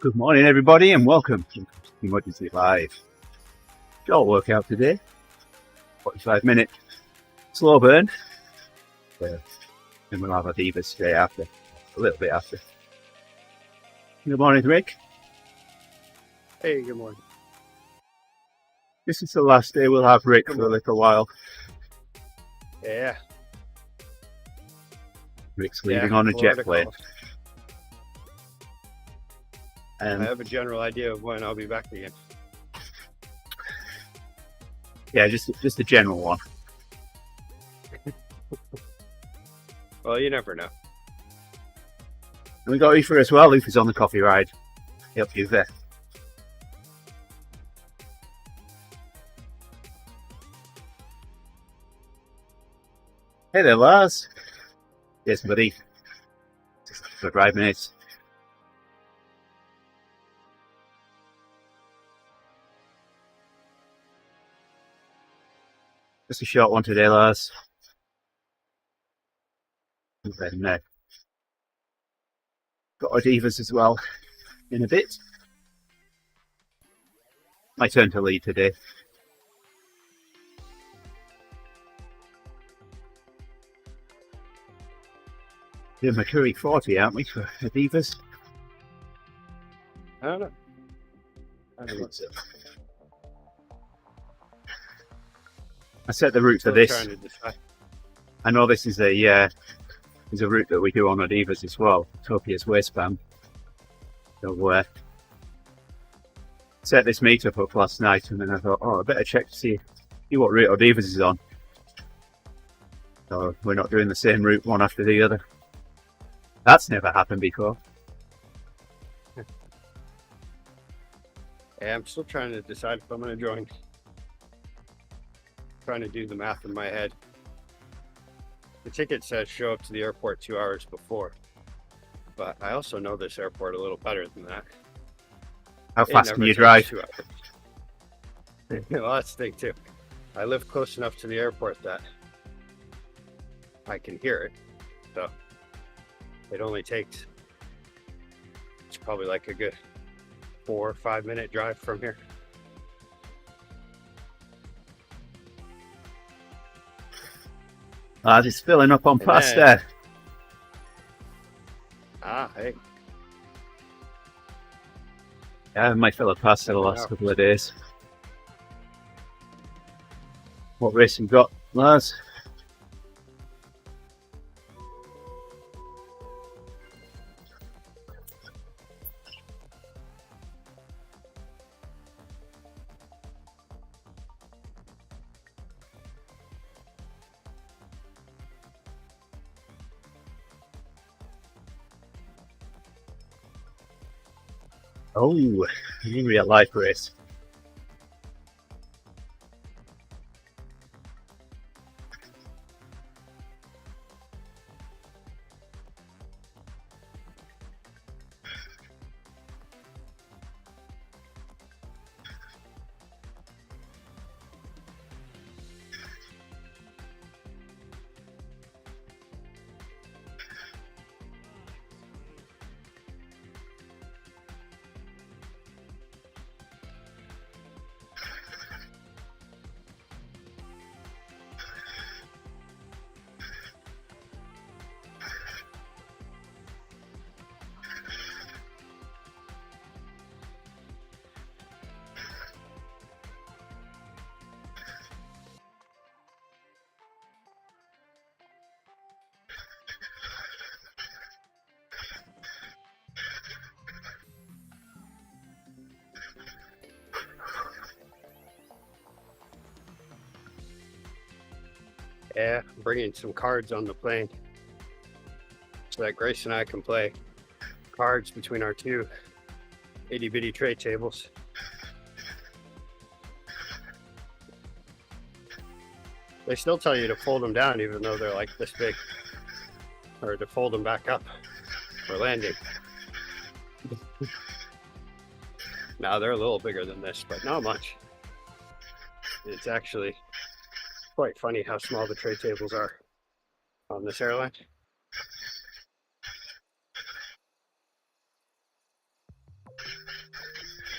Good morning, everybody, and welcome to TeamODZ Live. Short workout today, 45-minute slow burn. And we'll have ODivaZ straight after, a little bit after. Good morning, Rick. Hey, good morning. This is the last day we'll have Rick for a little while. Yeah. Rick's leaving on a jet plane. I have a general idea of when I'll be back again. Yeah, just a general one. Well, you never know. And we got Uffe as well. Uffe's on the coffee ride. Help Uffe. Hey there, Lars. Yes, buddy. Just for 5 minutes. Just a short one today, Lars. And then got ODivaZ as well in a bit. My turn to lead today. We're Mercury 40, aren't we, for ODivaZ? I don't know. I don't know. I set the route for this. I know this is a route that we do on ODivaZ as well, Utopia's waistband. So set this meetup up last night, and then I thought, oh, I better check to see what route ODivaZ is on. So we're not doing the same route one after the other. That's never happened before. Yeah, I'm still trying to decide if I'm going to join. Trying to do the math in my head. The ticket says show up to the airport 2 hours before, but I also know this airport a little better than that. How fast can you drive? 2 hours. Well, that's the thing too. I live close enough to the airport that I can hear it, so it only takes, it's probably like a good 4 or 5 minute drive from here. It's filling up on pasta. Hey. Yeah, I might fill up pasta the last couple of days. What race you got, Lars? Oh, in real life race. Yeah, I'm bringing some cards on the plane so that Grace and I can play cards between our two itty bitty tray tables. They still tell you to fold them down even though they're like this big, or to fold them back up for landing. Now they're a little bigger than this, but not much. It's actually quite funny how small the tray tables are on this airline.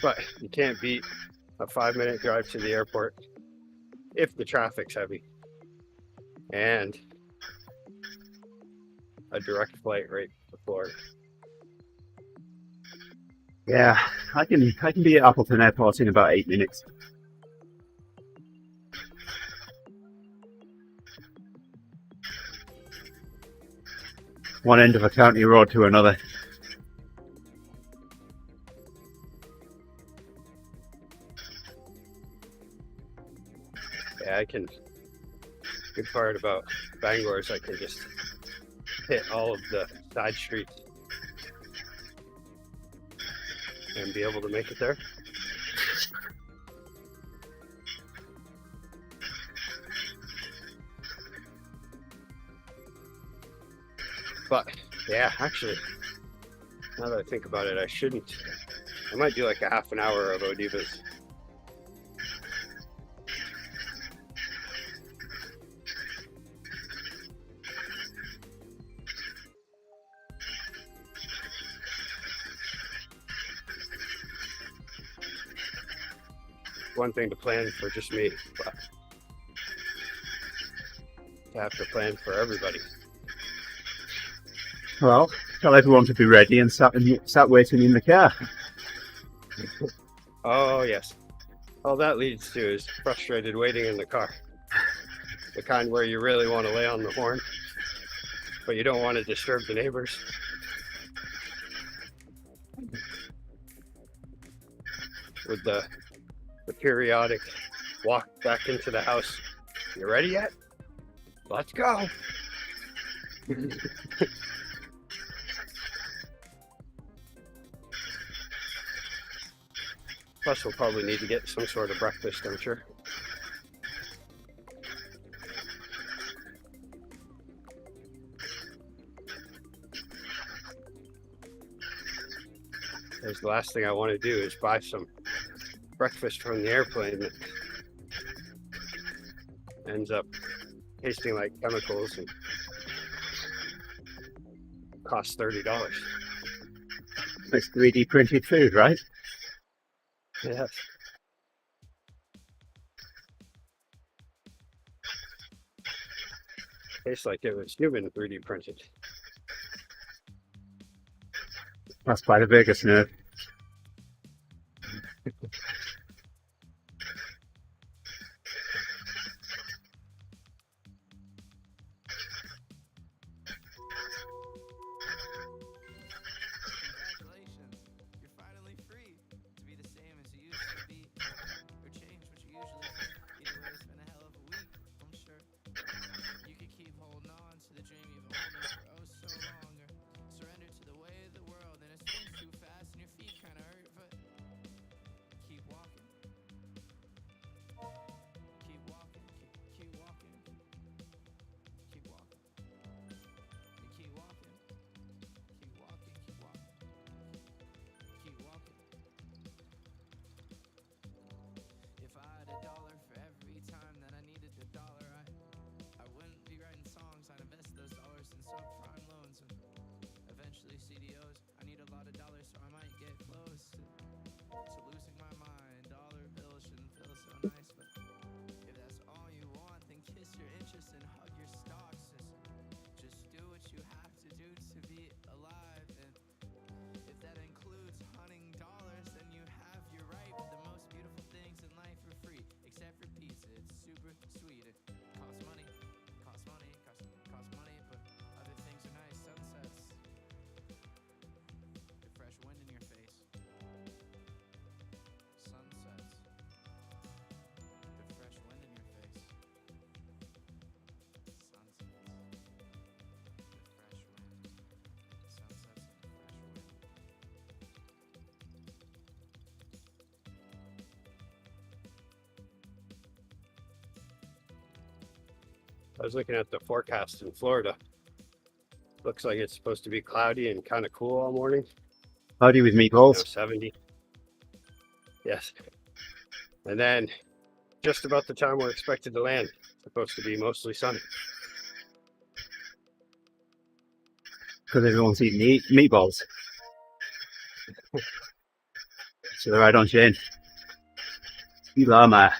But you can't beat a 5-minute drive to the airport if the traffic's heavy and a direct flight right to Florida. Yeah, I can be at Appleton Airport in about 8 minutes. One end of a county road to another. Yeah, I can. Good part about Bangor is I can just hit all of the side streets and be able to make it there. But yeah, actually, now that I think about it, I might do like a half an hour of ODivaZ. One thing to plan for just me, but to have to plan for everybody. Well, tell everyone to be ready and start waiting in the car. Oh yes, all that leads to is frustrated waiting in the car. The kind where you really want to lay on the horn, but you don't want to disturb the neighbors. With the periodic walk back into the house. You ready yet? Let's go. Plus, we'll probably need to get some sort of breakfast, I'm sure. Because the last thing I want to do is buy some breakfast from the airplane that ends up tasting like chemicals and costs $30. It's 3D printed food, right? Yes. Tastes like it was human 3D printed. That's by the Vegas nerve. I was looking at the forecast in Florida. Looks like it's supposed to be cloudy and kind of cool all morning. Cloudy with meatballs. 70. Yes. And then just about the time we're expected to land, it's supposed to be mostly sunny. Because everyone's eating meatballs. to the ride on Shane. Ilama.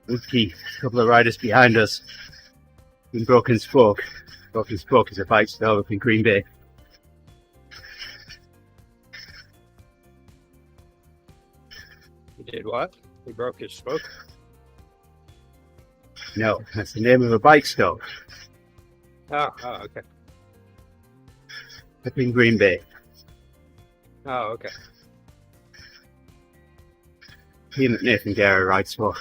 Uffe, a couple of riders behind us in Broken Spoke. Broken Spoke is a bike store up in Green Bay. He did what? He broke his spoke? No, that's the name of a bike store Oh, okay. up in Green Bay. Oh, okay. Team that Nathan Gerrie rides for.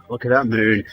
Look at that moon.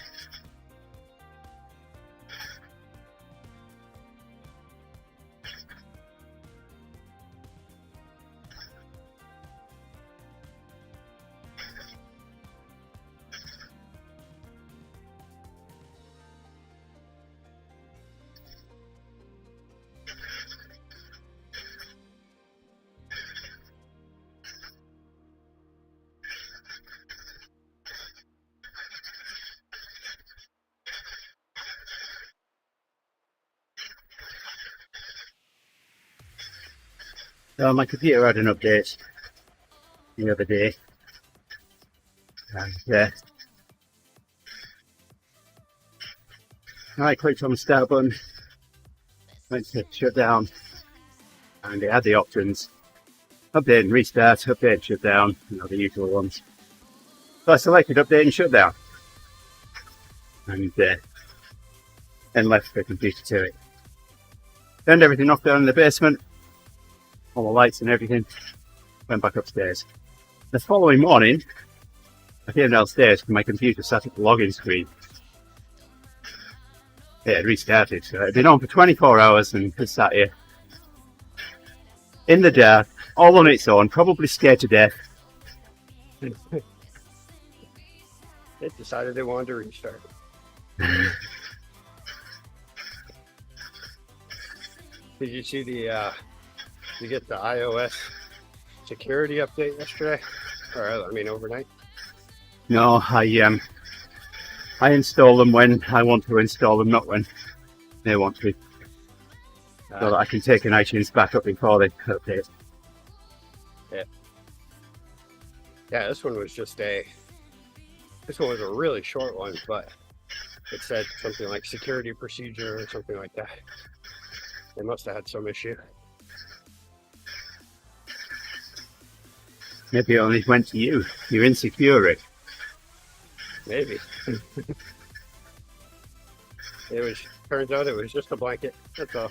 My computer had an update the other day, and I clicked on the start button, went to shut down, and it had the options update and restart, update and shut down, the usual ones. So I selected update and shut down, and then left the computer to it. Turned everything off down in the basement, all the lights and everything, went back upstairs. The following morning, I came downstairs and my computer sat at the login screen. It had restarted, so it had been on for 24 hours and it sat here in the dark, all on its own, probably scared to death. It decided they wanted to restart. Did you see you get the iOS security update yesterday? Or, overnight? No, I install them when I want to install them, not when they want to, so that I can take an iTunes backup before they update. Yeah, this one was a really short one, but it said something like security procedure or something like that. They must have had some issue. Maybe it only went to you. You're insecure. Maybe. Turns out it was just a blanket. That's all.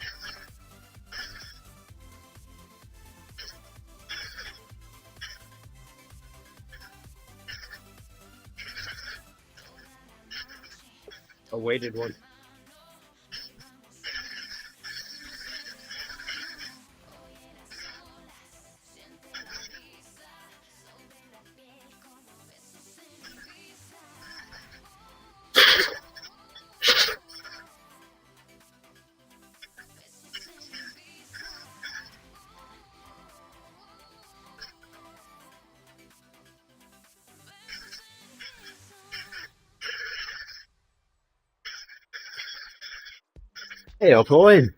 A weighted one. Hey, up, Owen.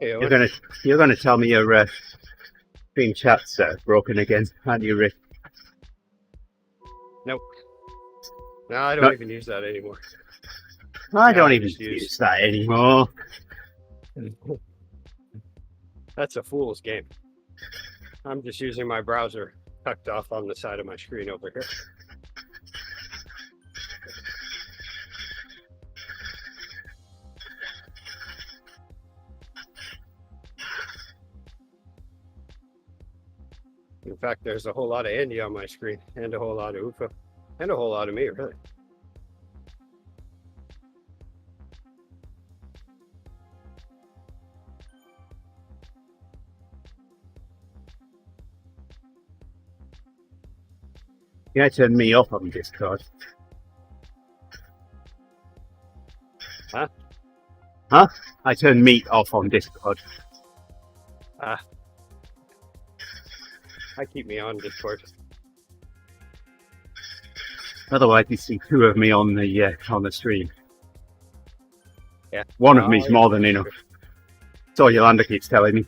Hey, You're gonna tell me your stream chat's broken again, aren't you, Rick? Nope. No, I don't even use that anymore. I don't even use that anymore. That's a fool's game. I'm just using my browser tucked off on the side of my screen over here. In fact, there's a whole lot of Andy on my screen, and a whole lot of Uffe, and a whole lot of me, really. You turned me off on Discord. Huh? Huh? I turned meat off on Discord. I keep me on Discord. Otherwise, you see two of me on the stream. Yeah. One of me's more than enough. So Yolanda keeps telling me.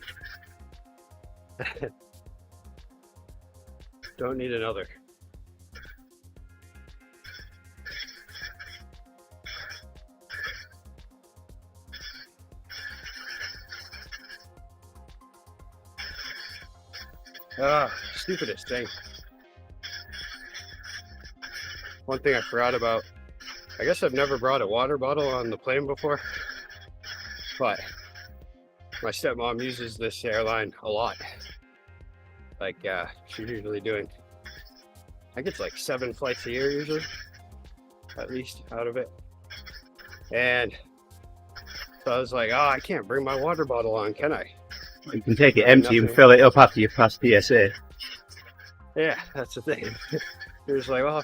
Don't need another. Stupidest thing. One thing I forgot about. I guess I've never brought a water bottle on the plane before, but my stepmom uses this airline a lot. Like, she's usually doing, I think it's like 7 flights a year usually, at least out of it. And so I was like, oh, I can't bring my water bottle on, can I? You can take it empty and fill it up after you pass PSA. Yeah, that's the thing. You're just like, well,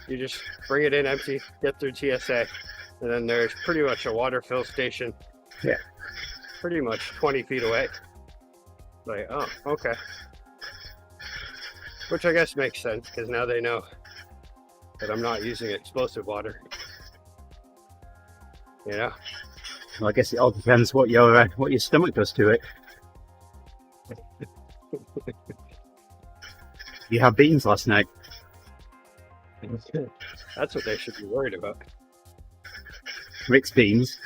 you just bring it in empty, get through TSA, and then there's pretty much a water fill station. Yeah. Pretty much 20 feet away. Like, oh, okay. Which I guess makes sense, because now they know that I'm not using explosive water. You know? Well, I guess it all depends what your stomach does to it. You had beans last night. That's what they should be worried about. Rick's beans.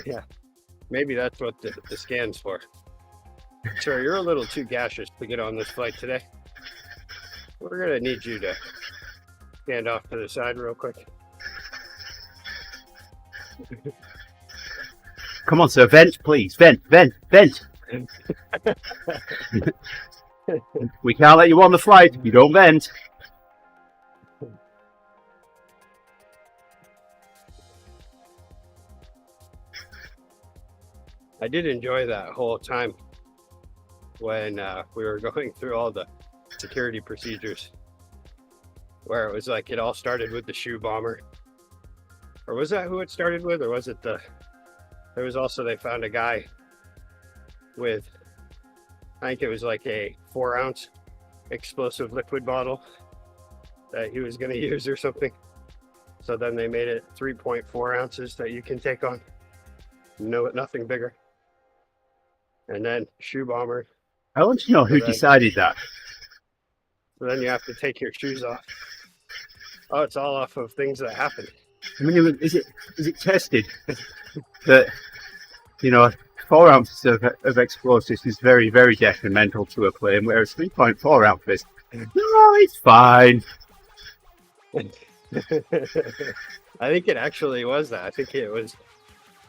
Yeah. Maybe that's what the scan's for. Sir, you're a little too gaseous to get on this flight today. We're going to need you to stand off to the side real quick. Come on, sir. Vent, please. Vent. We can't let you on the flight if you don't vent. I did enjoy that whole time when we were going through all the security procedures, where it was like it all started with the shoe bomber. Or was that who it started with? Or was it there was also, they found a guy with, I think it was like a 4-ounce explosive liquid bottle that he was going to use or something. So then they made it 3.4 ounces that you can take on. Nothing bigger. And then shoe bomber. I want to know who decided that. So then you have to take your shoes off. Oh, it's all off of things that happen. I mean, is it tested that 4 ounces of explosives is very, very detrimental to a plane, whereas 3.4 ounces, no, it's fine. I think it actually was that. I think it was.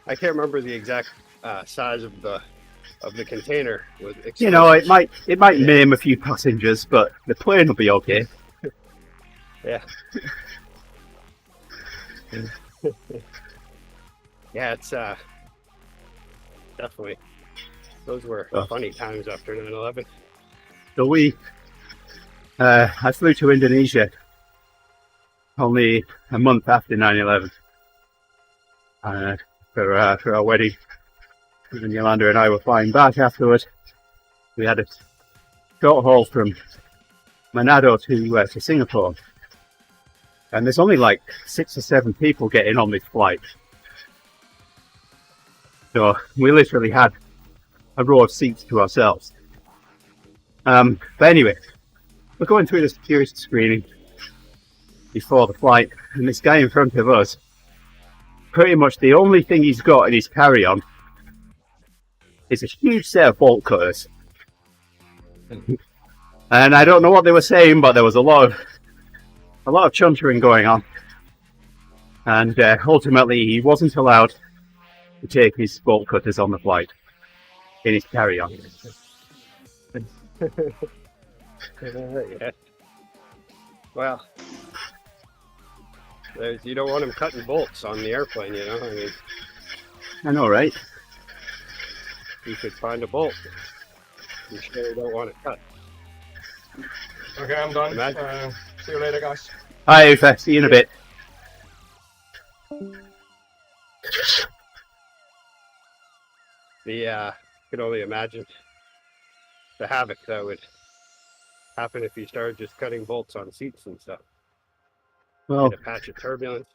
I can't remember the exact size of the container with explosives. It might maim a few passengers, but the plane will be okay. Yeah. Yeah, it's definitely, those were funny times after 9/11. So I flew to Indonesia only a month after 9/11 for our wedding. And Yolanda and I were flying back afterwards. We had a short haul from Manado to Singapore. And there's only like 6 or 7 people getting on this flight. So we literally had a row of seats to ourselves. But anyway, we're going through the security screening before the flight, and this guy in front of us, pretty much the only thing he's got in his carry-on is a huge set of bolt cutters. And I don't know what they were saying, but there was a lot of chuntering going on. And ultimately, he wasn't allowed to take his bolt cutters on the flight in his carry-on. Yeah. Well, you don't want him cutting bolts on the airplane, you know? I mean, I know, right? you could find a bolt. You sure don't want it cut. Okay, I'm done. See you later, guys. Hi, Uffe. See you in a bit. Could only imagine the havoc that would happen if you started just cutting bolts on seats and stuff. Well, Get a patch of turbulence.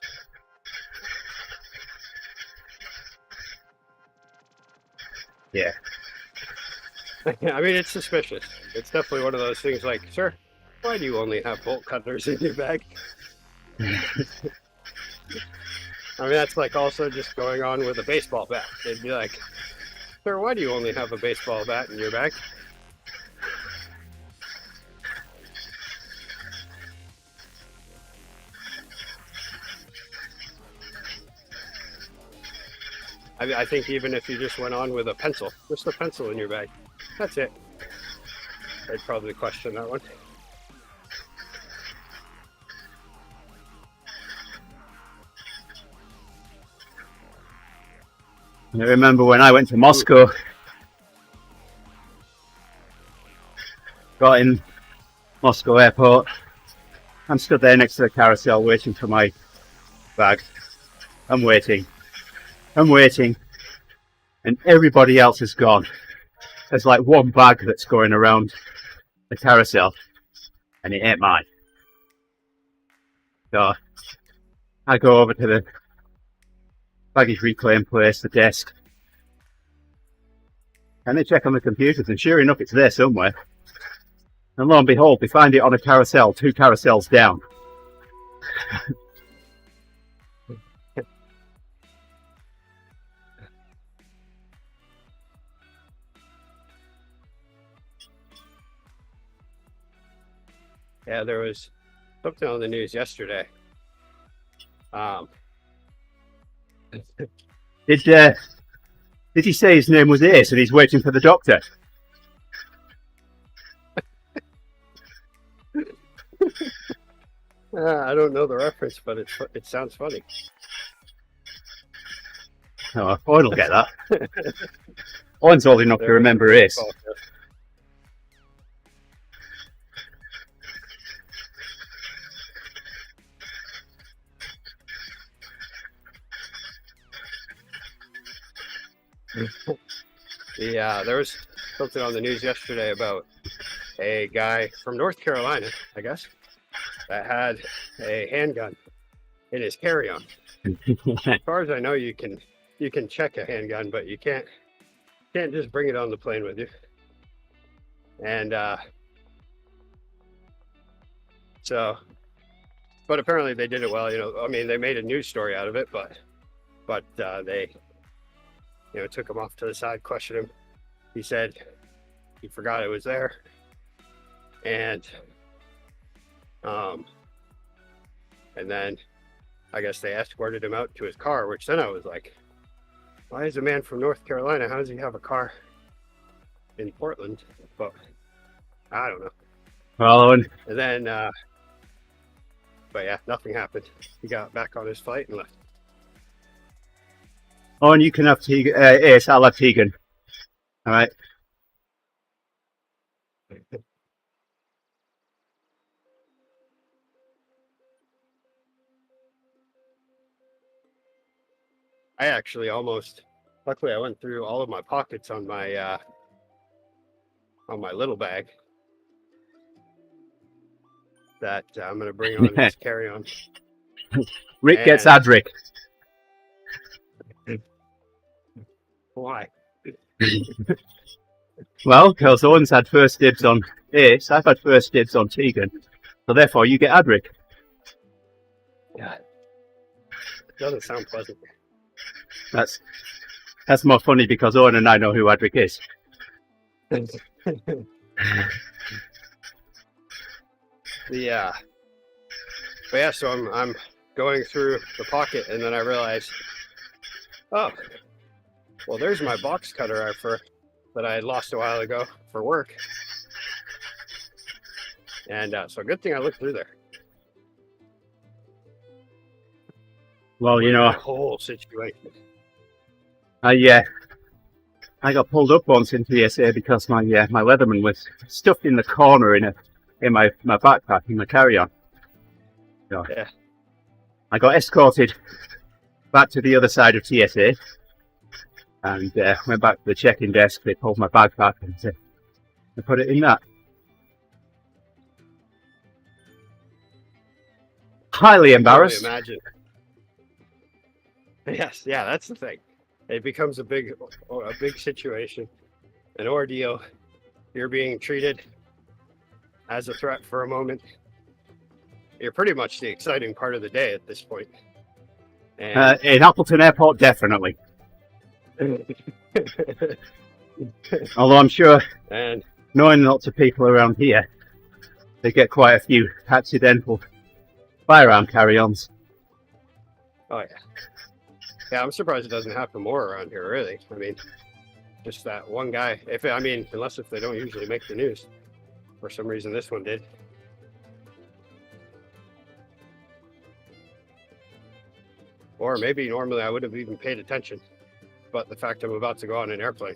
yeah. I mean, it's suspicious. It's definitely one of those things like, sir, why do you only have bolt cutters in your bag? I mean, that's like also just going on with a baseball bat. They'd be like, sir, why do you only have a baseball bat in your bag? I think even if you just went on with a pencil, just a pencil in your bag, that's it. I'd probably question that one. I remember when I went to Moscow, got in Moscow airport, I'm stood there next to the carousel waiting for my bag. I'm waiting, and everybody else is gone. There's like one bag that's going around the carousel, and it ain't mine. So I go over to the baggage reclaim place, the desk, and they check on the computers, and sure enough, it's there somewhere. And lo and behold, they find it on a carousel, 2 carousels down. Yeah, there was something on the news yesterday. Did he say his name was Ace and he's waiting for the doctor? I don't know the reference, but it sounds funny. Oh, Owen'll get that. Owen's old enough to remember Ace. There was something on the news yesterday about a guy from North Carolina, I guess, that had a handgun in his carry-on. As far as I know, you can check a handgun, but you can't just bring it on the plane with you. And but apparently they did it well. You know, I mean, they made a news story out of it, but they, you know, took him off to the side, questioned him. He said he forgot it was there, and then I guess they escorted him out to his car, which then I was like, why is a man from North Carolina, how does he have a car in Portland? But I don't know. Well, And then but yeah, nothing happened. He got back on his flight and left. Owen, you can have Tegan. Ace, I'll have Tegan. All right. I actually luckily I went through all of my pockets on my little bag that I'm going to bring on this carry-on. Rick gets And- Adric. Why? Well, because Owen's had first dibs on Ace, I've had first dibs on Tegan. So therefore you get Adric. Yeah. Doesn't sound pleasant. That's more funny because Owen and I know who Adric is. But yeah, so I'm going through the pocket, and then I realize, oh, well, there's my box cutter that I had lost a while ago for work. And so good thing I looked through there. Well, you The know, whole situation. I got pulled up once in TSA because my Leatherman was stuffed in the corner in my backpack in my carry-on. So Yeah. I got escorted back to the other side of TSA and went back to the check-in desk. They pulled my backpack and they put it in that. Highly embarrassed. Totally imagine. Yes, yeah, that's the thing. It becomes a big situation, an ordeal. You're being treated as a threat for a moment. You're pretty much the exciting part of the day at this point. And In Appleton Airport, definitely. Although I'm sure, and knowing lots of people around here, they get quite a few accidental firearm carry-ons. oh yeah. Yeah, I'm surprised it doesn't happen more around here, really. I mean, just that one guy. Unless if they don't usually make the news. For some reason, this one did. Or maybe normally I would have even paid attention. But the fact I'm about to go on an airplane,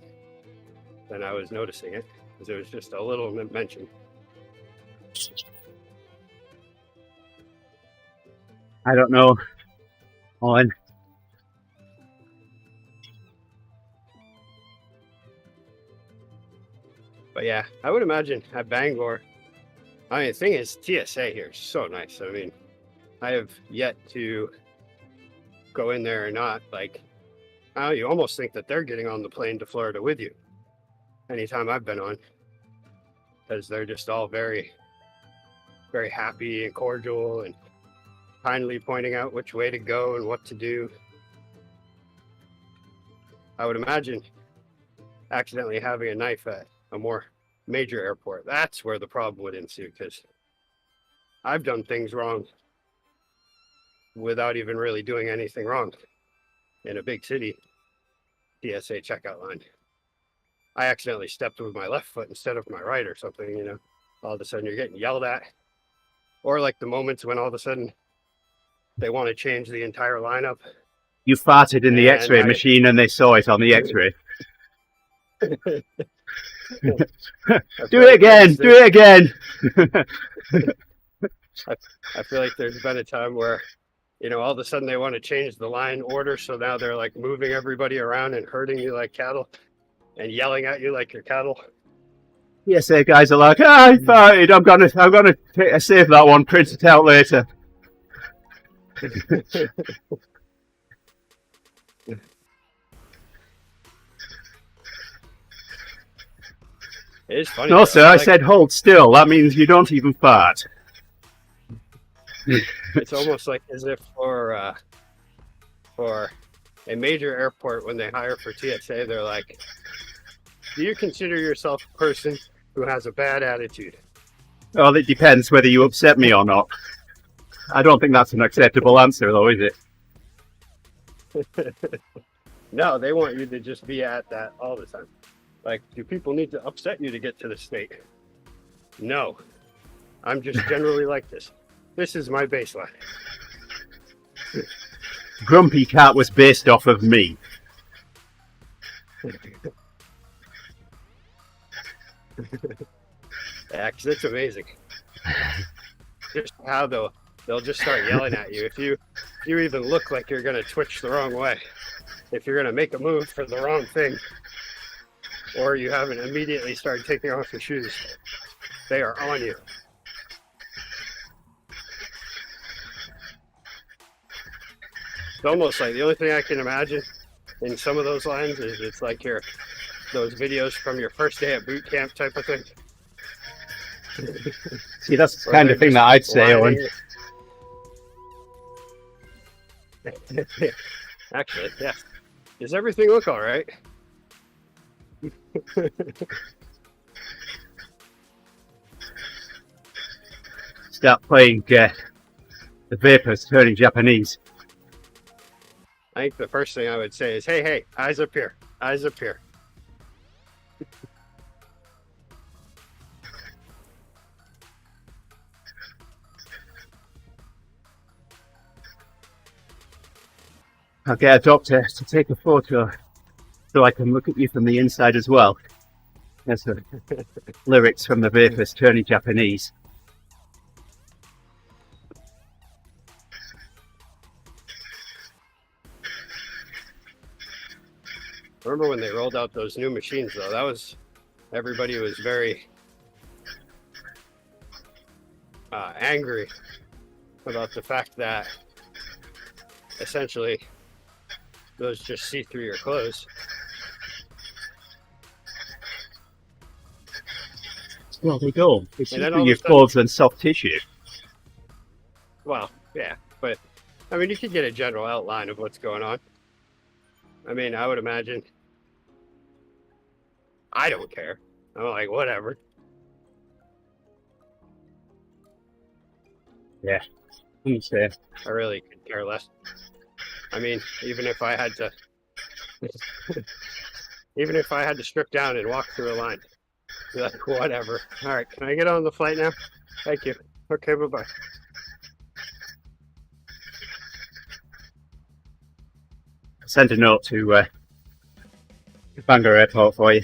then I was noticing it. Because it was just a little mention. I don't know. Owen. But yeah, I would imagine at Bangor, the thing is, TSA here is so nice. I mean, I have yet to go in there or not. Like, you almost think that they're getting on the plane to Florida with you anytime I've been on, because they're just all very, very happy and cordial and kindly pointing out which way to go and what to do. I would imagine accidentally having a knife at a more major airport, that's where the problem would ensue, because I've done things wrong without even really doing anything wrong in a big city TSA checkout line. I accidentally stepped with my left foot instead of my right or something, all of a sudden you're getting yelled at. Or like the moments when all of a sudden they want to change the entire lineup. You farted in the And X-ray machine and they saw it on the X-ray. Do it again! Do it again! I feel like there's been a time where, all of a sudden they want to change the line order, so now they're like moving everybody around and herding you like cattle and yelling at you like you're cattle. TSA guys are like, I farted. I'm gonna save that one, print it out later. It is funny. No, though. sir, I said hold still. That means you don't even fart. It's almost like as if for a major airport, when they hire for TSA, they're like, do you consider yourself a person who has a bad attitude? Well, it depends whether you upset me or not. I don't think that's an acceptable answer, though, is it? No, they want you to just be at that all the time. Like, do people need to upset you to get to the state? No. I'm just generally like this. This is my baseline. Grumpy Cat was based off of me. Yeah, because it's amazing. Just how they'll just start yelling at you. If you even look like you're going to twitch the wrong way, if you're going to make a move for the wrong thing, or you haven't immediately started taking off your shoes, they are on you. almost like the only thing I can imagine in some of those lines is it's like those videos from your first day at boot camp type of thing. See, that's the kind of thing that I'd say, Owen. Actually, yeah. Does everything look all right? Start playing the vapors turning Japanese. I think the first thing I would say is, hey, eyes up here. Eyes up here. I'll get a doctor to take a photo so I can look at you from the inside as well. That's the lyrics from the vapors turning Japanese. Remember when they rolled out those new machines, though? Everybody was very angry about the fact that essentially those just see through your clothes. Well, they go. They see then through all your of a sudden- clothes and soft tissue. Well, yeah, but I mean, you could get a general outline of what's going on. I mean, I would imagine. I don't care. I'm like, whatever. Yeah, understand. I really could care less. I mean, even if I had to strip down and walk through a line, be like, whatever. All right, can I get on the flight now? Thank you. Okay, bye-bye. Send a note to Bangor Airport for you.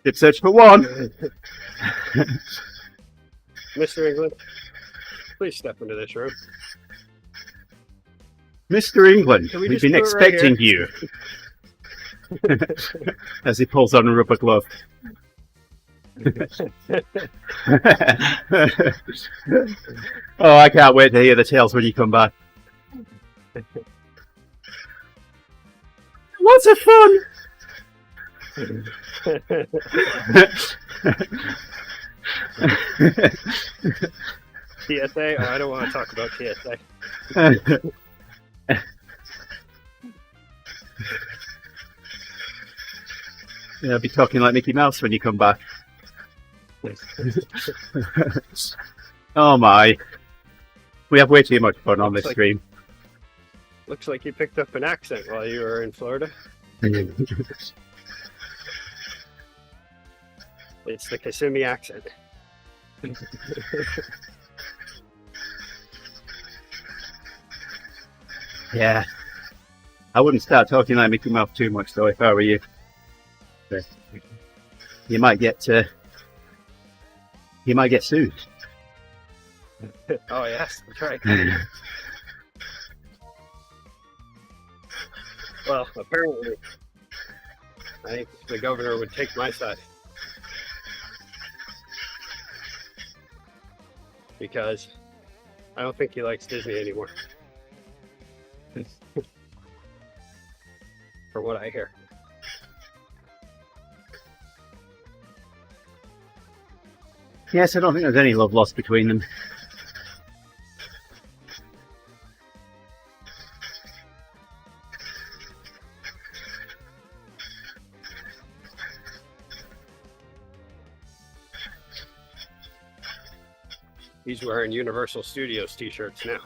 Did search for one. Mr. England, please step into this room. Mr. England, Can we we've just been do it right expecting you. As he pulls on a rubber glove. Oh, I can't wait to hear the tales when you come back. Lots of fun! TSA? Oh, I don't want to talk about TSA. Yeah, I'll be talking like Mickey Mouse when you come back. Oh my. We have way too much fun on this stream. Looks like you picked up an accent while you were in Florida. It's the Kissimmee accent. Yeah. I wouldn't start talking like Mickey Mouse too much though if I were you. You might get sued. Oh yes, that's right. Well, apparently, I think the governor would take my side. Because I don't think he likes Disney anymore. From what I hear. Yes, I don't think there's any love lost between them. He's wearing Universal Studios t-shirts now.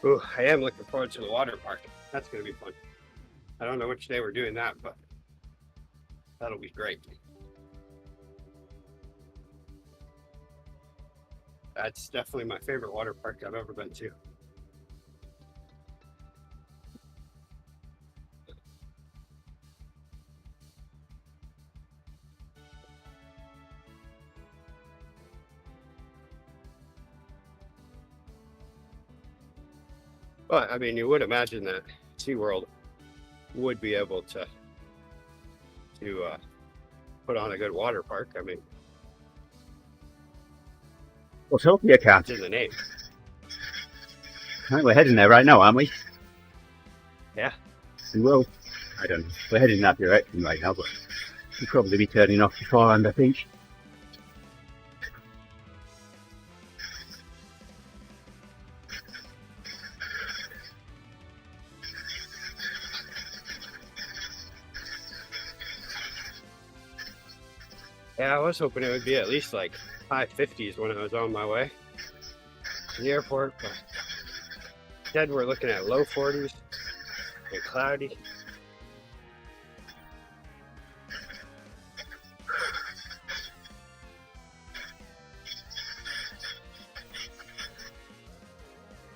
Ooh, I am looking forward to the water park. That's going to be fun. I don't know which day we're doing that, but that'll be great. That's definitely my favorite water park I've ever been to. But I mean, you would imagine that SeaWorld would be able to put on a good water park. I mean, Well, Tokyo can't. it's in the name. Right, we're heading there right now, aren't we? Yeah. We will. I don't know. We're heading in that direction right now, but we'll probably be turning off beforehand, I think. Yeah, I was hoping it would be at least like high 50s when I was on my way to the airport, but instead we're looking at low 40s and cloudy.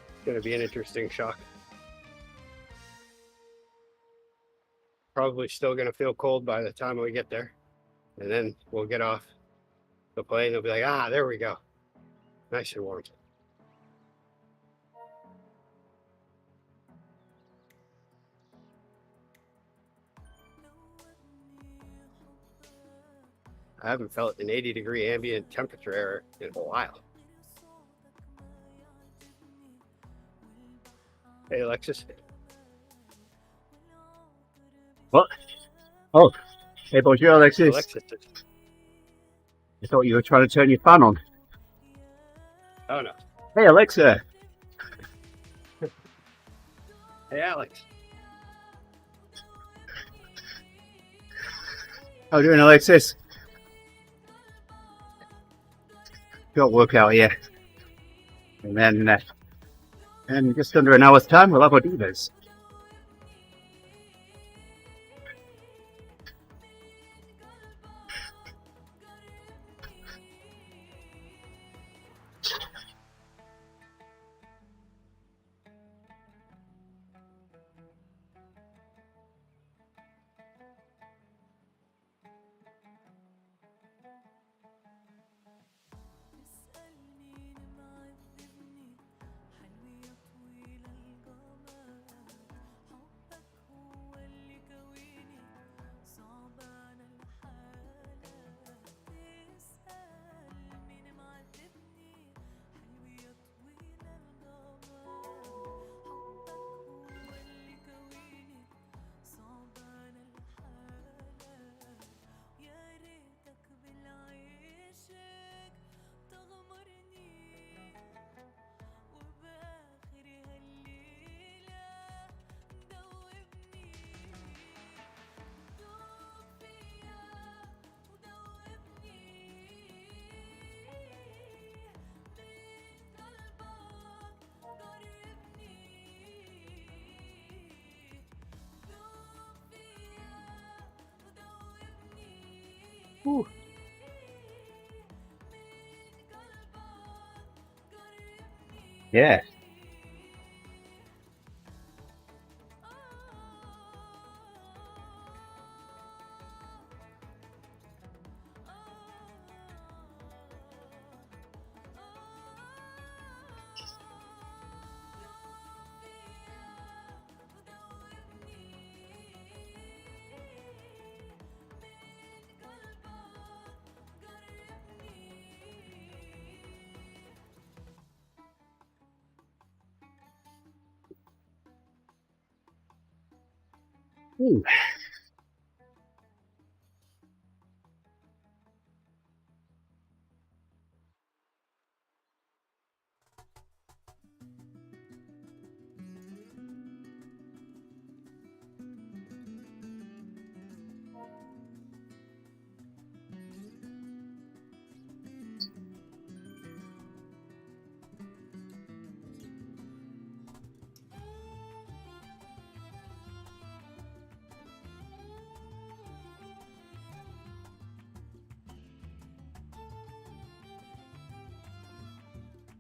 It's going to be an interesting shock. Probably still going to feel cold by the time we get there. And then we'll get off the plane. They'll be like, ah, there we go. Nice and warm. I haven't felt an 80-degree ambient temperature air in a while. Hey, Alexis. What? Oh, hey, bonjour, Alexis. Alexis. I thought you were trying to turn your fan on. Oh, no. Hey, Alexa. Hey, Alex. How you doing, Alexis? Got workout here. And then, in just under an hour's time, we'll have ODivaZ. Whew. Yeah. Ooh.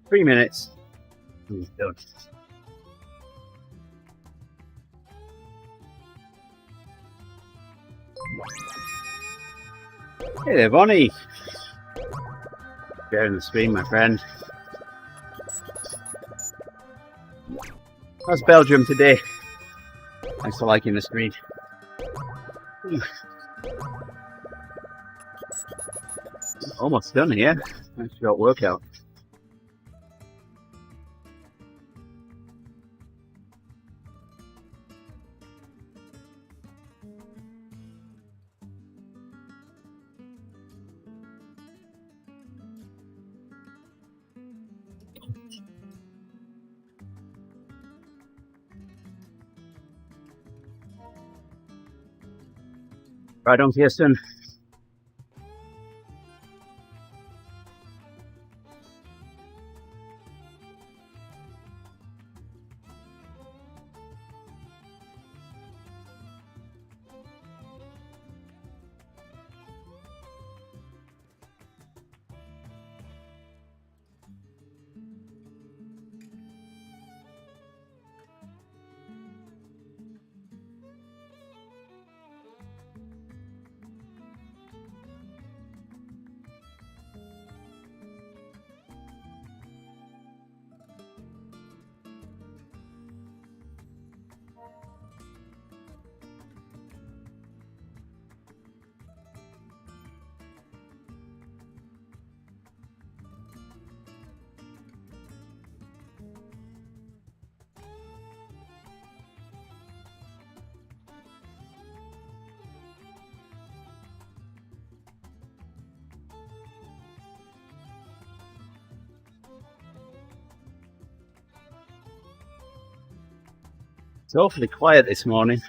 Three minutes. He's done. Hey there, Bonnie. Sharing the screen, my friend. How's Belgium today? Thanks for liking the screen. Almost done here. Nice short workout. Right on, Kirsten. It's awfully quiet this morning.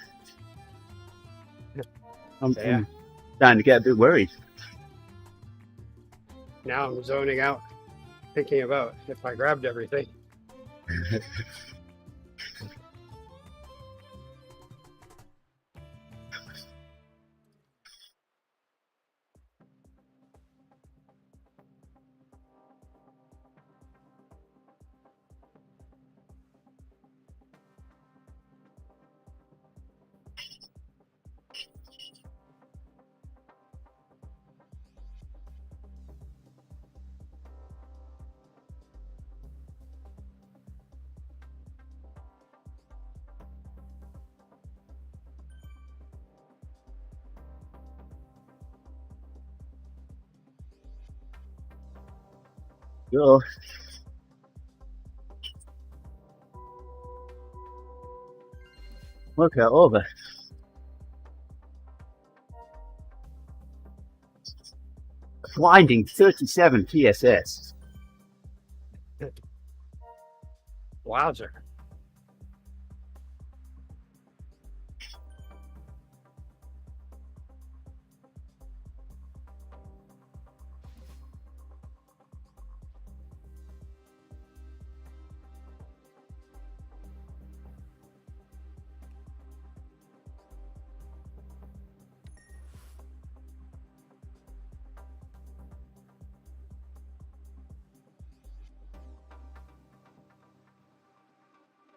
I'm starting to get a bit worried. Now I'm zoning out, thinking about if I grabbed everything. Go. Workout over. Blinding 37 PSS. Wowzer.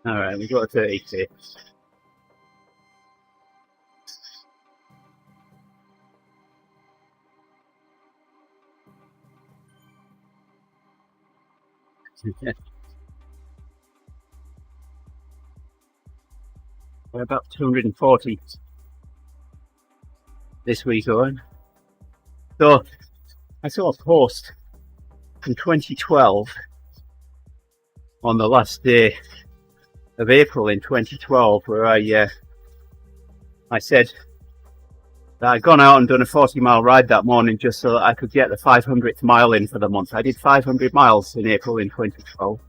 All right, we got a 32. We're about 240 this week on. So I saw a post from 2012 on the last day of April in 2012 where I said that I'd gone out and done a 40-mile ride that morning just so that I could get the 500th mile in for the month. I did 500 miles in April in 2012.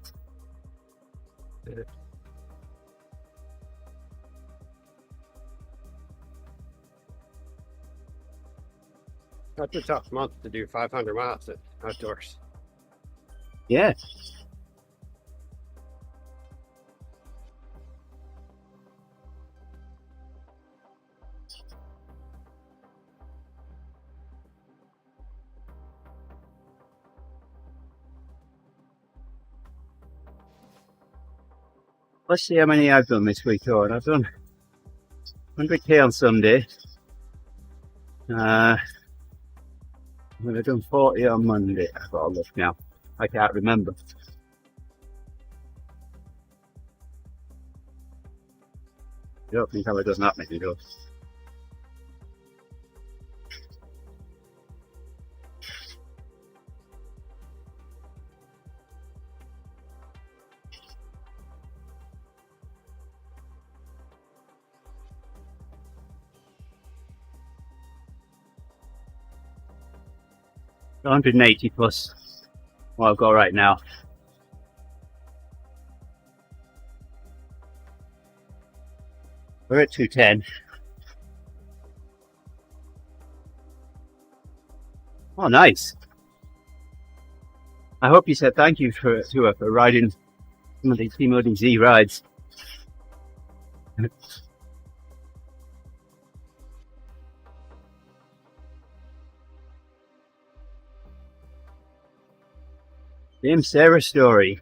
That's a tough month to do 500 miles outdoors. Yeah. Let's see how many I've done this week, Owen. I've done 100k on Sunday. I've done 40 on Monday. I've got to look now. I can't remember. You don't think how it doesn't happen, you know? $180 plus what I've got right now. We're at 210. Oh, nice. I hope you said thank you to her for riding some of these TeamODZ rides. Same Sarah story.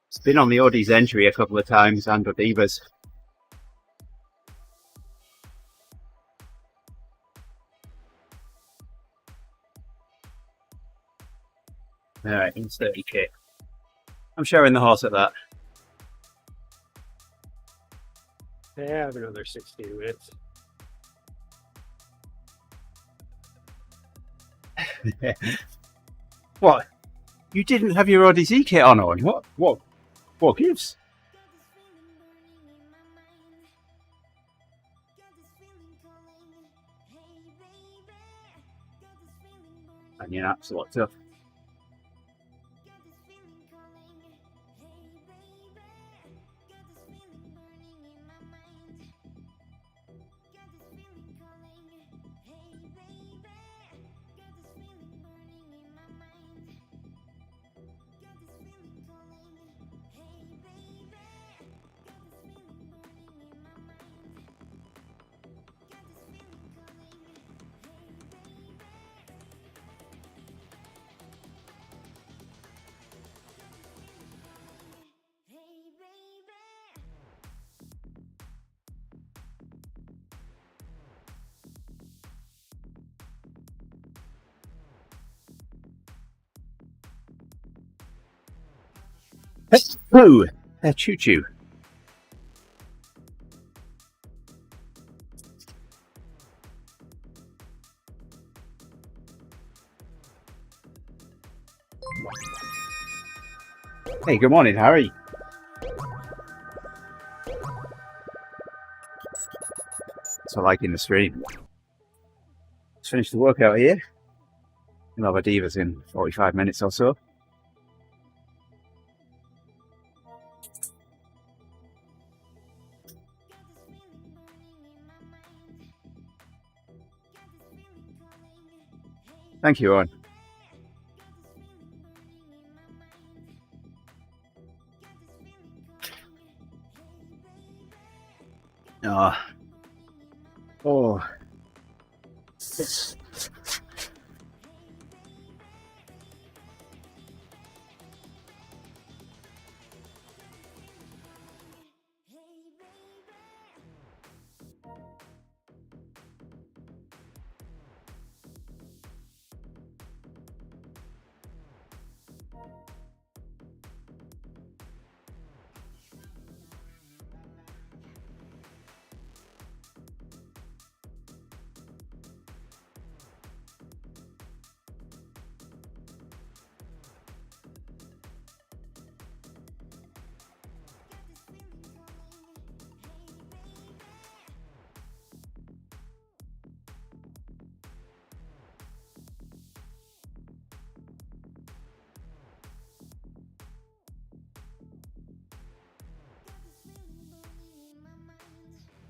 It's been on the ODivaZ entry a couple of times and ODivaZ. Alright, it's 30k. I'm sharing the horse at that. I have another 16 minutes. What? You didn't have your ODivaZ kit on? What gives? And you're absolute tough. Ooh, choo-choo. Hey, good morning, Harry. So liking the stream. Let's finish the workout here. We'll have ODivaZ in 45 minutes or so. Thank you, Owen. Oh.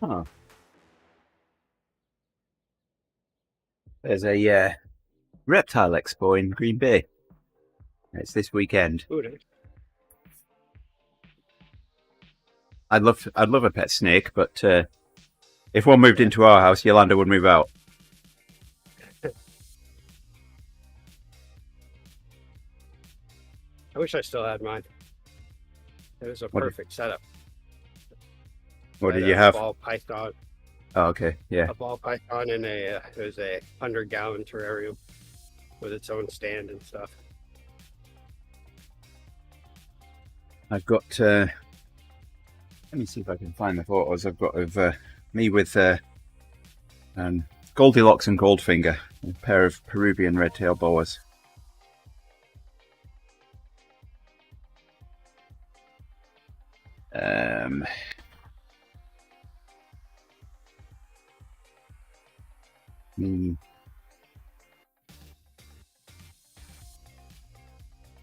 Huh. There's a reptile expo in Green Bay. It's this weekend. I'd love a pet snake, but if one moved into our house, Yolanda would move out. I wish I still had mine. It was a perfect setup. What did you have? A ball python. Oh, okay, yeah. A ball python and it was a 100-gallon terrarium with its own stand and stuff. I've got, let me see if I can find the photos I've got of me with Goldilocks and Goldfinger, a pair of Peruvian red-tailed boas.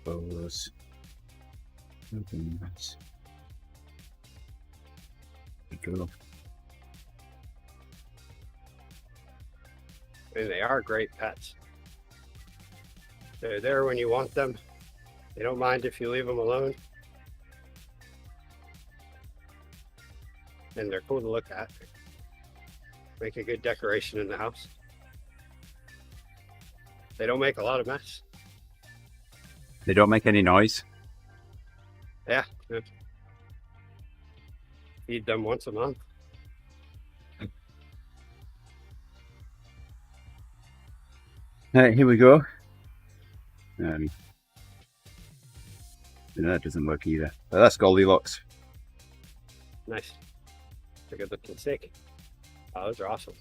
Boas. Nice. Cool. And they are great pets. They're there when you want them. They don't mind if you leave them alone. And they're cool to look at. Make a good decoration in the house. They don't make a lot of mess. They don't make any noise. Yeah. Feed them once a month. Here we go. That doesn't work either. But that's Goldilocks. Nice. They're good looking steak. Oh, those are awesome.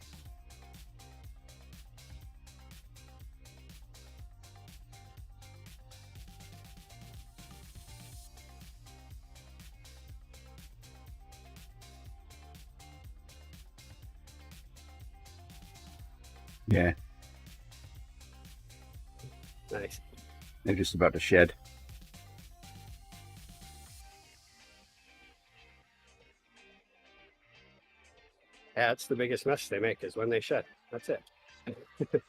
Yeah. Nice. They're just about to shed. Yeah, that's the biggest mess they make is when they shed. That's it. I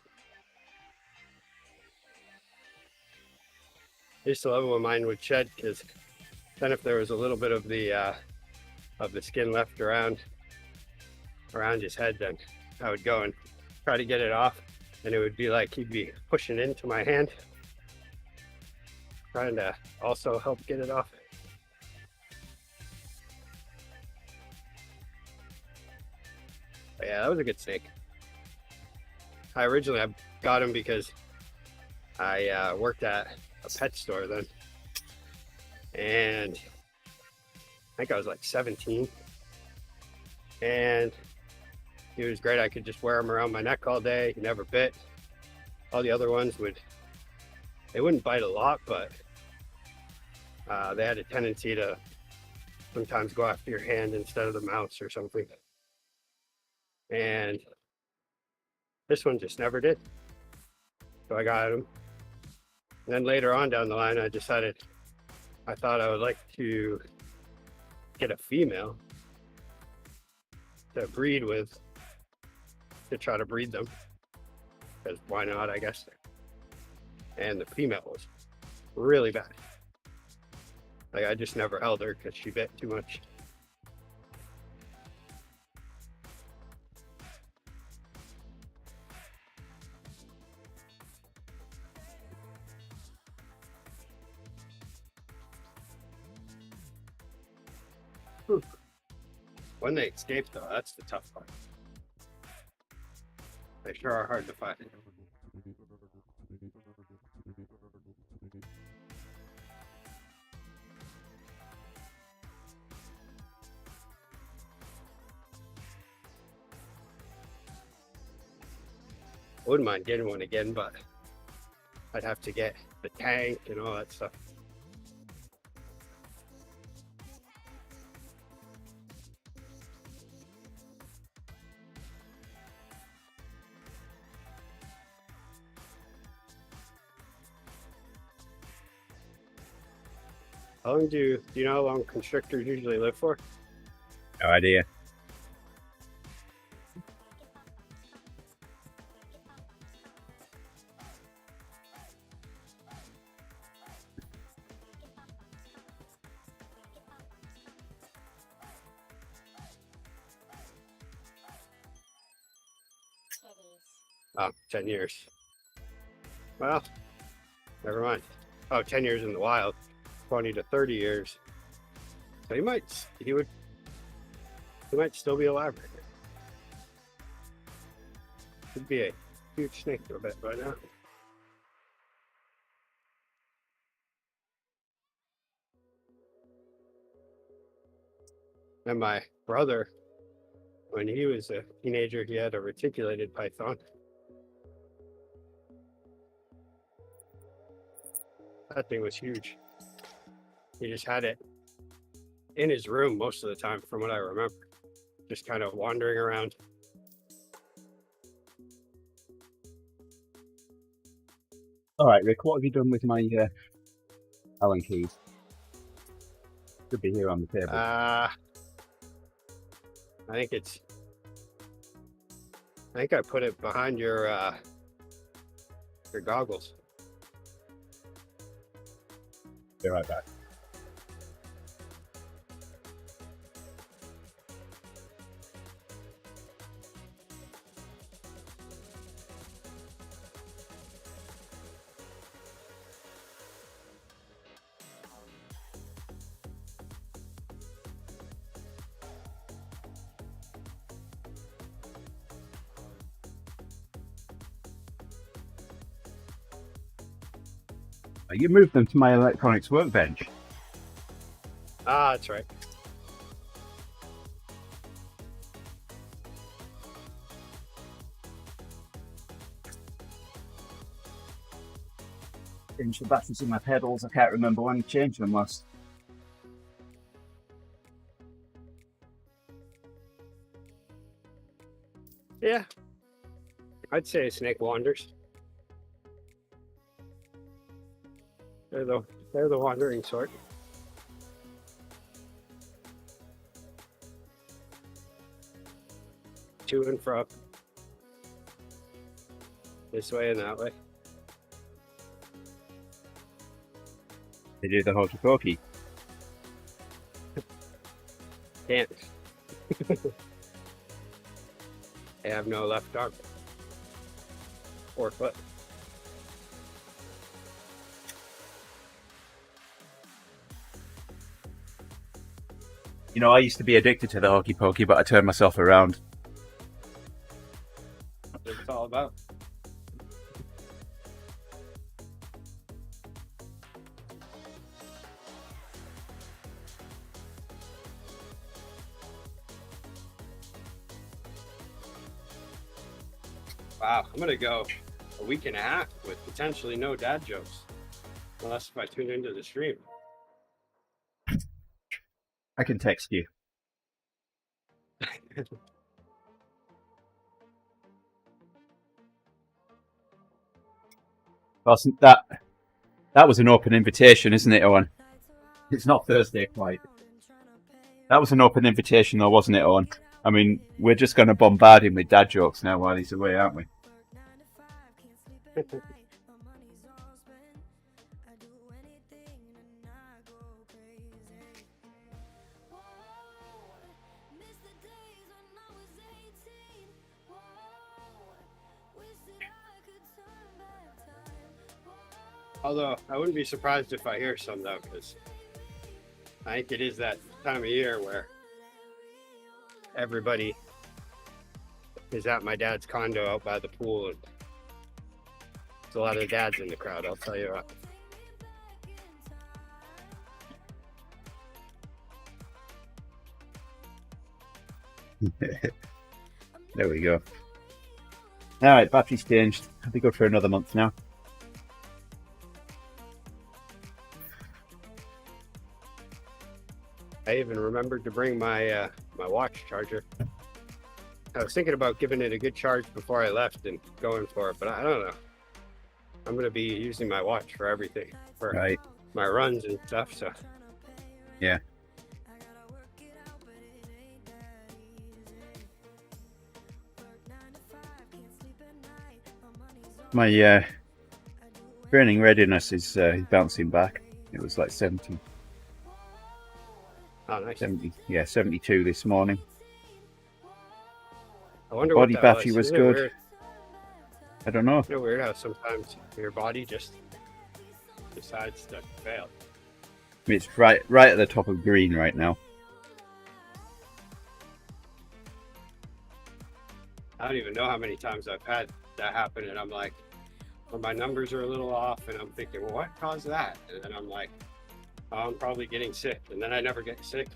used to love when mine would shed because then if there was a little bit of the skin left around his head, then I would go and try to get it off, and it would be like he'd be pushing into my hand, trying to also help get it off. But yeah, that was a good snake. I got him because I worked at a pet store then, and I think I was like 17, and he was great. I could just wear him around my neck all day. He never bit. All the other ones they wouldn't bite a lot, but they had a tendency to sometimes go after your hand instead of the mouse or something. And this one just never did. So I got him. And then later on down the line, I thought I would like to get a female to breed with, to try to breed them, because why not, I guess. And the female was really bad. Like, I just never held her because she bit too much. When they escape, though, that's the tough part. They sure are hard to find. I wouldn't mind getting one again, but I'd have to get the tank and all that stuff. How long do you know how long constrictors usually live for? No idea. Oh, 10 years. Well, never mind. Oh, 10 years in the wild, 20 to 30 years. So he might still be alive right now. Could be a huge snake for a bit by now. And my brother, when he was a teenager, he had a reticulated python. That thing was huge. He just had it in his room most of the time, from what I remember, just kind of wandering around. All right, Rick, what have you done with my Allen keys? Should be here on the table. I think I put it behind your goggles. Be right back. You moved them to my electronics workbench. Ah, that's right. Changed the batteries in my pedals. I can't remember when I changed them last. Yeah, I'd say snake wanders. They're the wandering sort. To and fro. This way and that way. They do the hokey pokey. Can't. They have no left arm or foot. You know, I used to be addicted to the hokey pokey, but I turned myself around. That's what it's all about. Wow, I'm gonna go a week and a half with potentially no dad jokes, unless if I tune into the stream. I can text you. Well, that was an open invitation, isn't it, Owen? It's not Thursday quite. That was an open invitation, though, wasn't it, Owen? I mean, we're just going to bombard him with dad jokes now while he's away, aren't we? Although I wouldn't be surprised if I hear some though, because I think it is that time of year where everybody is at my dad's condo out by the pool, and there's a lot of dads in the crowd, I'll tell you what. There we go. All right, battery's changed. I'll be good for another month now. I even remembered to bring my my watch charger. I was thinking about giving it a good charge before I left and going for it, but I don't know. I'm going to be using my watch for everything, for my runs and stuff, so. Yeah. My training readiness is bouncing back. It was like 70. Oh, nice. 72 this morning. I wonder Body what that battery was Isn't it good. weird? I don't know. Isn't it weird how sometimes your body just decides to fail? It's right at the top of green right now. I don't even know how many times I've had that happen, and I'm like, well, my numbers are a little off, and I'm thinking, well, what caused that? And then I'm like, oh, I'm probably getting sick, and then I never get sick.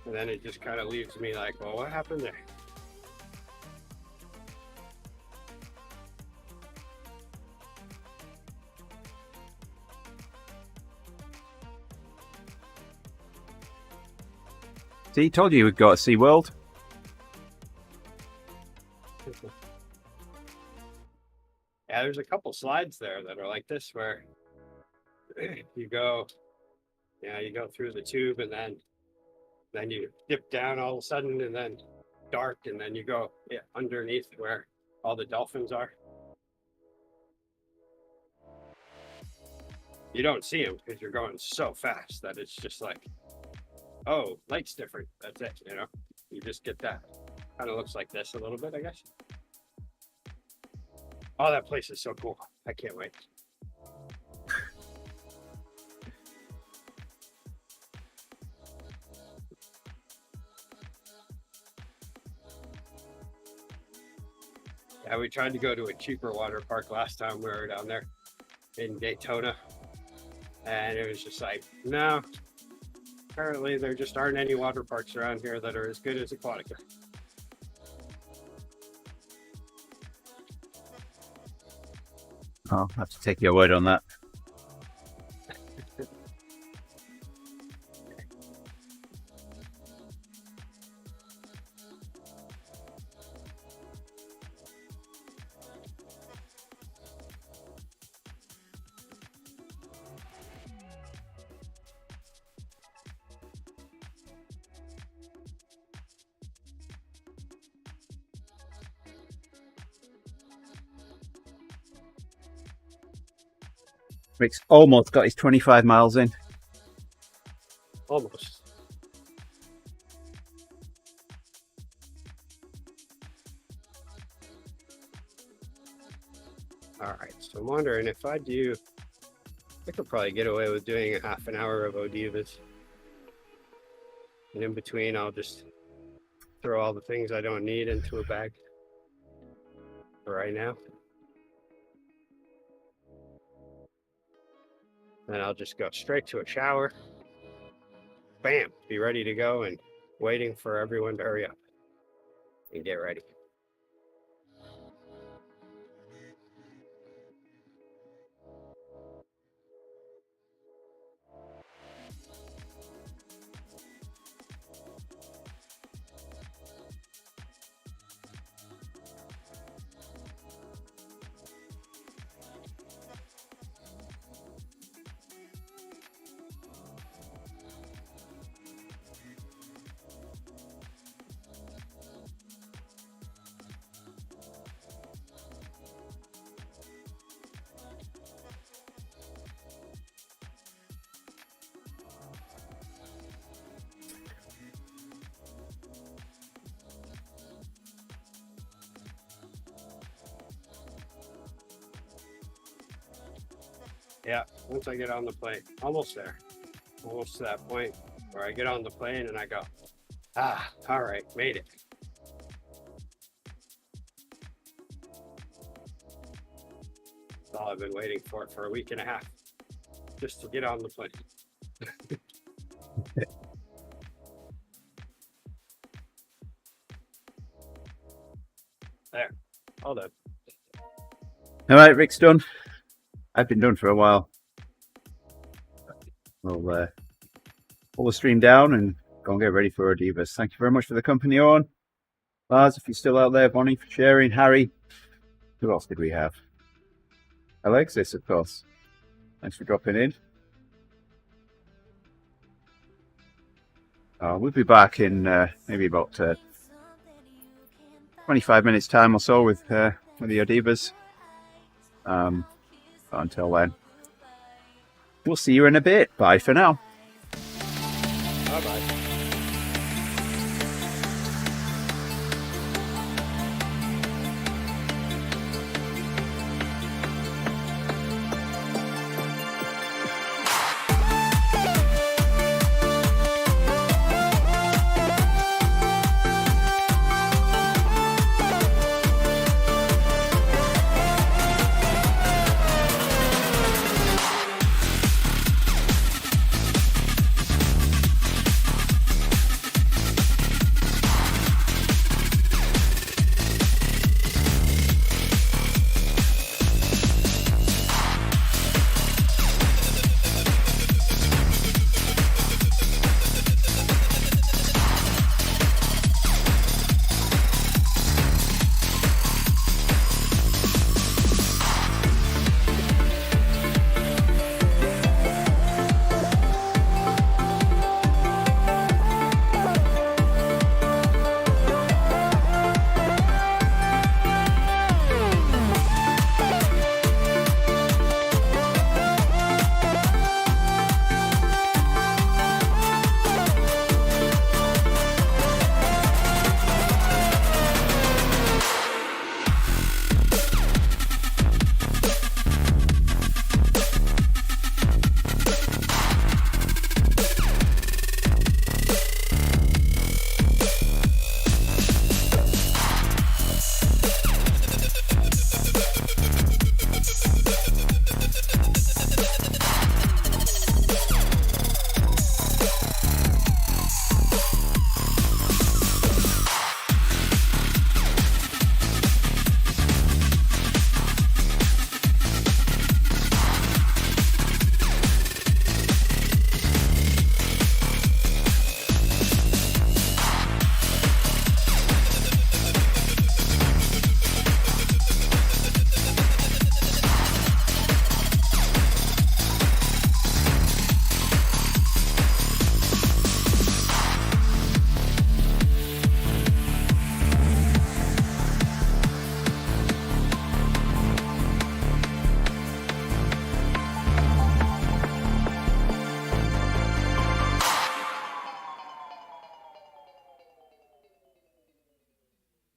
And then it just kind of leaves me like, well, what happened there? See, told you we'd got a SeaWorld. Yeah, there's a couple slides there that are like this where you go, you go through the tube and then you dip down all of a sudden and then dark and then you go underneath where all the dolphins are. You don't see them because you're going so fast that it's just like, oh, light's different. That's it, You just get that. Kind of looks like this a little bit, I guess. Oh, that place is so cool. I can't wait. Yeah, we tried to go to a cheaper water park last time we were down there in Daytona. And it was just like, no. Apparently, there just aren't any water parks around here that are as good as Aquatica. I'll have to take your word on that. Rick's almost got his 25 miles in. Almost. All right, so I'm wondering if I could probably get away with doing a half an hour of ODivaZ. And in between, I'll just throw all the things I don't need into a bag for right now. Then I'll just go straight to a shower. Bam, be ready to go and waiting for everyone to hurry up and get ready. Yeah, once I get on the plane, almost there, almost to that point where I get on the plane and I go, all right, made it. That's all I've been waiting for a week and a half, just to get on the plane. There, all done. All right, Rick's done. I've been done for a while. We'll pull the stream down and go and get ready for ODivaZ. Thank you very much for the company on. Lars, if you're still out there, Bonnie for sharing, Harry. Who else did we have? Alexis, of course. Thanks for dropping in. We'll be back in maybe about 25 minutes time or so with the ODivaZ. Until then, we'll see you in a bit. Bye for now. Bye-bye.